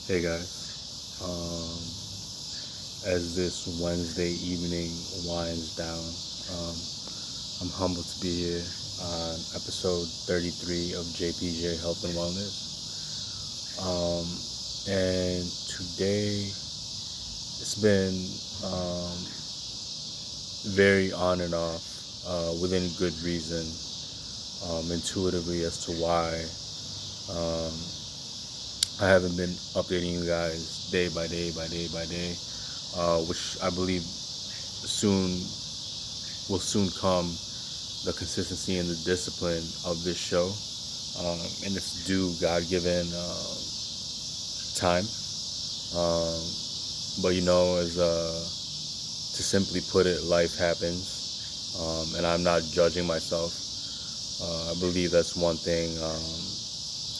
Hey guys, as this Wednesday evening winds down, um, I'm humbled to be here on episode 33 of JPJ Health and Wellness. Um, and today it's been very on and off within good reason, intuitively as to why um, I haven't been updating you guys day by day by day by day, which I believe soon will soon come, the consistency and the discipline of this show, and its due God-given time. Um, but as to simply put it, life happens, and I'm not judging myself. I believe that's one thing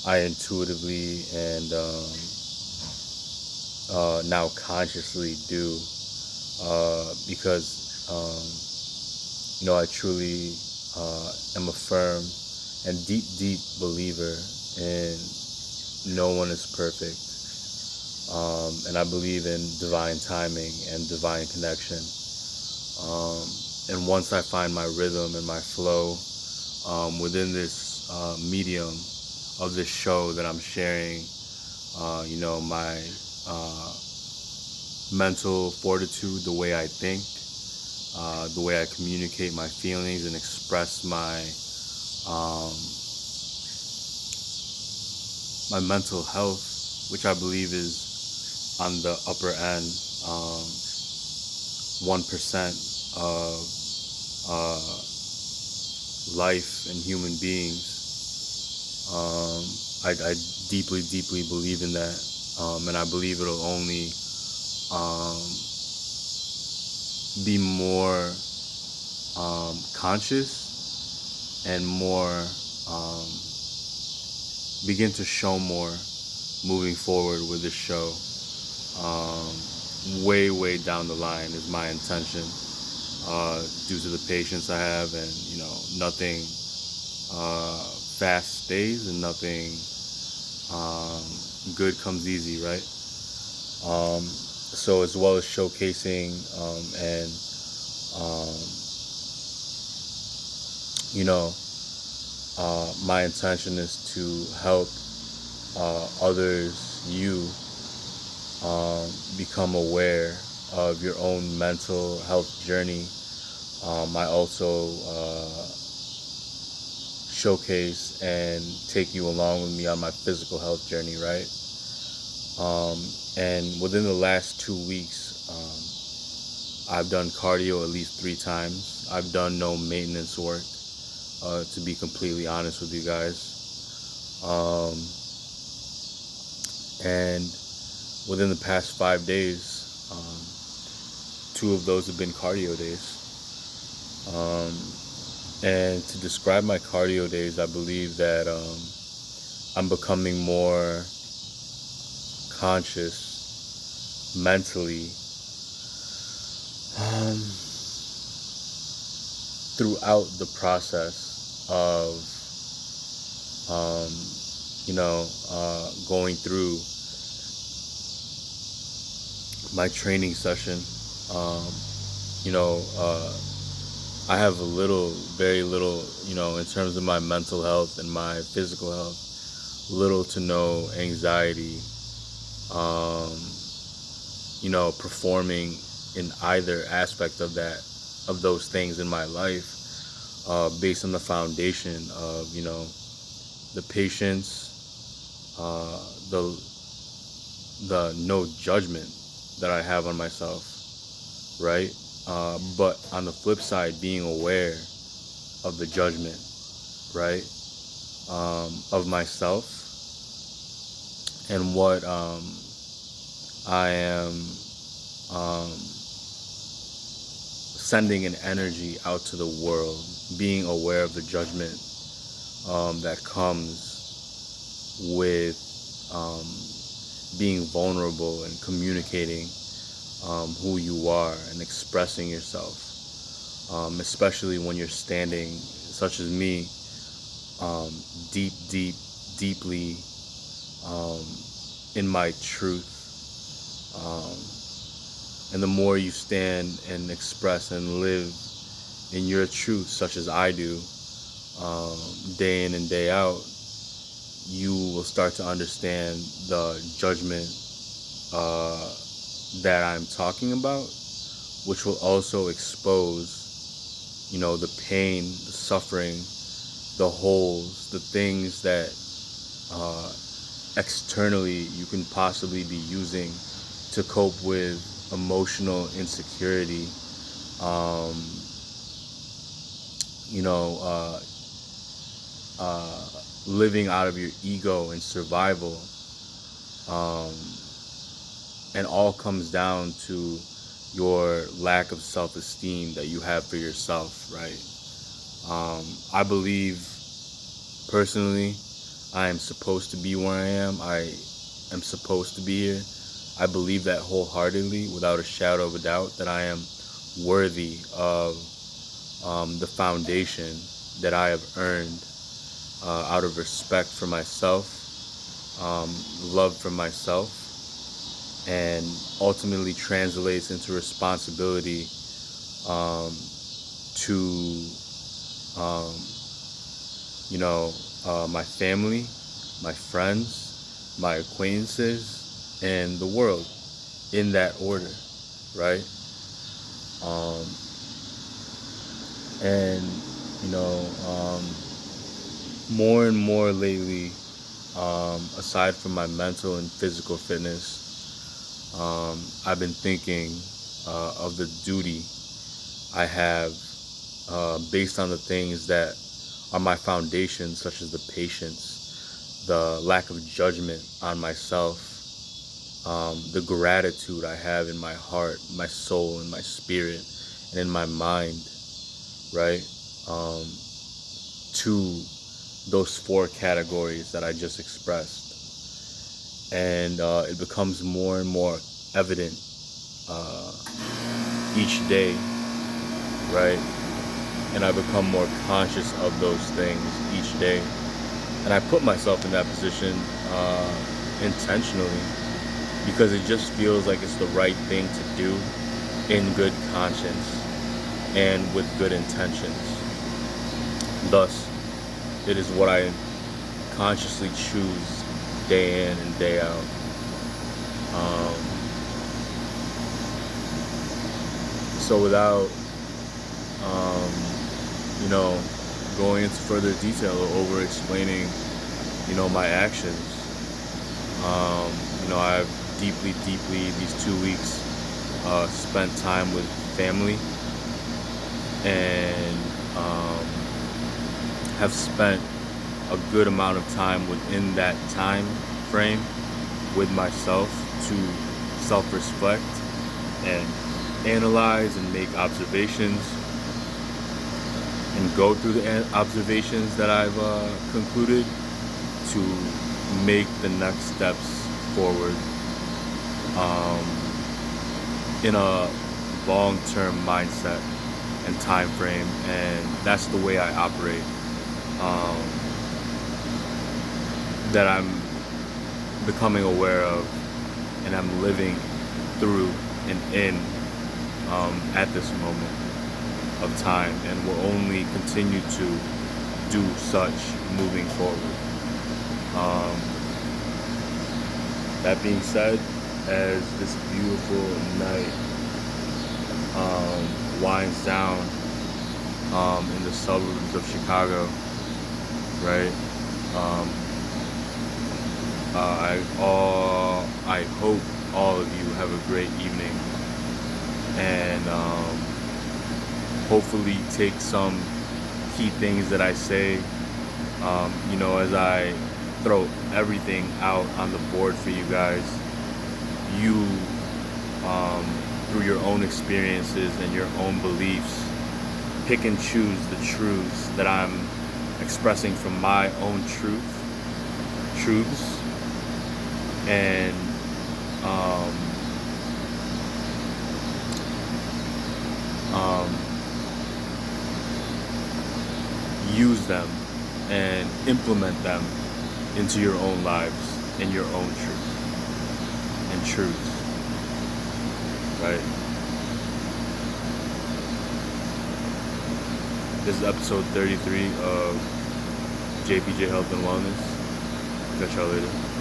I intuitively and now consciously do, because I truly am a firm and deep believer in no one is perfect, and I believe in divine timing and divine connection. Um, and once I find my rhythm and my flow within this medium of this show that I'm sharing, my uh, mental fortitude, the way I think, the way I communicate my feelings and express um, my mental health, which I believe is on the upper end, 1% of uh, life and human beings. I deeply believe in that, and I believe it'll only um, be more conscious and more um, begin to show more moving forward with this show. Way down the line is my intention, due to the patience I have, and nothing fast stays, and nothing um, good comes easy, right? So as well as showcasing and um, you know my intention is to help others, become aware of your own mental health journey. I also showcase and take you along with me on my physical health journey, right? And within the last 2 weeks, I've done cardio at least 3 times. I've done no maintenance work, to be completely honest with you guys. And within the past 5 days, 2 of those have been cardio days. Um, and to describe my cardio days, I believe that I'm becoming more conscious mentally, um, throughout the process of um, going through my training session. Um, you know, I have very little, in terms of my mental health and my physical health, little to no anxiety, um, performing in either aspect of those things in my life, based on the foundation of, the patience, the no judgment that I have on myself, right? But on the flip side, being aware of the judgment, right? Of myself, and what I am um, sending an energy out to the world, being aware of the judgment that comes with um, being vulnerable and communicating who you are and expressing yourself, especially when you're standing, such as me, um, deeply um, in my truth. And the more you stand and express and live in your truth, such as I do, day in and day out, you will start to understand the judgment that I'm talking about, which will also expose, the pain, the suffering, the holes, the things that externally you can possibly be using to cope with emotional insecurity, living out of your ego and survival, and all comes down to your lack of self-esteem that you have for yourself, right? I believe personally I am supposed to be where I am. I am supposed to be here. I believe that wholeheartedly, without a shadow of a doubt, that I am worthy of the foundation that I have earned out of respect for myself, love for myself, and ultimately translates into responsibility to my family, my friends, my acquaintances, and the world, in that order, right? And more and more lately, aside from my mental and physical fitness, I've been thinking of the duty I have, based on the things that are my foundation, such as the patience, the lack of judgment on myself, the gratitude I have in my heart, my soul, and my spirit, and in my mind, right? To those 4 categories that I just expressed. And it becomes more and more evident each day, right? And I become more conscious of those things each day. And I put myself in that position intentionally, because it just feels like it's the right thing to do in good conscience and with good intentions. Thus, it is what I consciously choose day in and day out. So without, going into further detail or over explaining, my actions, I've deeply these 2 weeks spent time with family, and have spent a good amount of time within that time frame with myself to self-reflect and analyze and make observations and go through the observations that I've concluded to make the next steps forward in a long-term mindset and time frame, and that's the way I operate, that I'm becoming aware of and I'm living through and in at this moment of time, and will only continue to do such moving forward. That being said, as this beautiful night winds down in the suburbs of Chicago, right? I hope all of you have a great evening, and hopefully take some key things that I say, as I throw everything out on the board for you guys. You, through your own experiences and your own beliefs, pick and choose the truths that I'm expressing from my own truths, and use them and implement them into your own lives and your own truth. truth, right? This is episode 33 of JPJ Health and Wellness. Catch y'all later.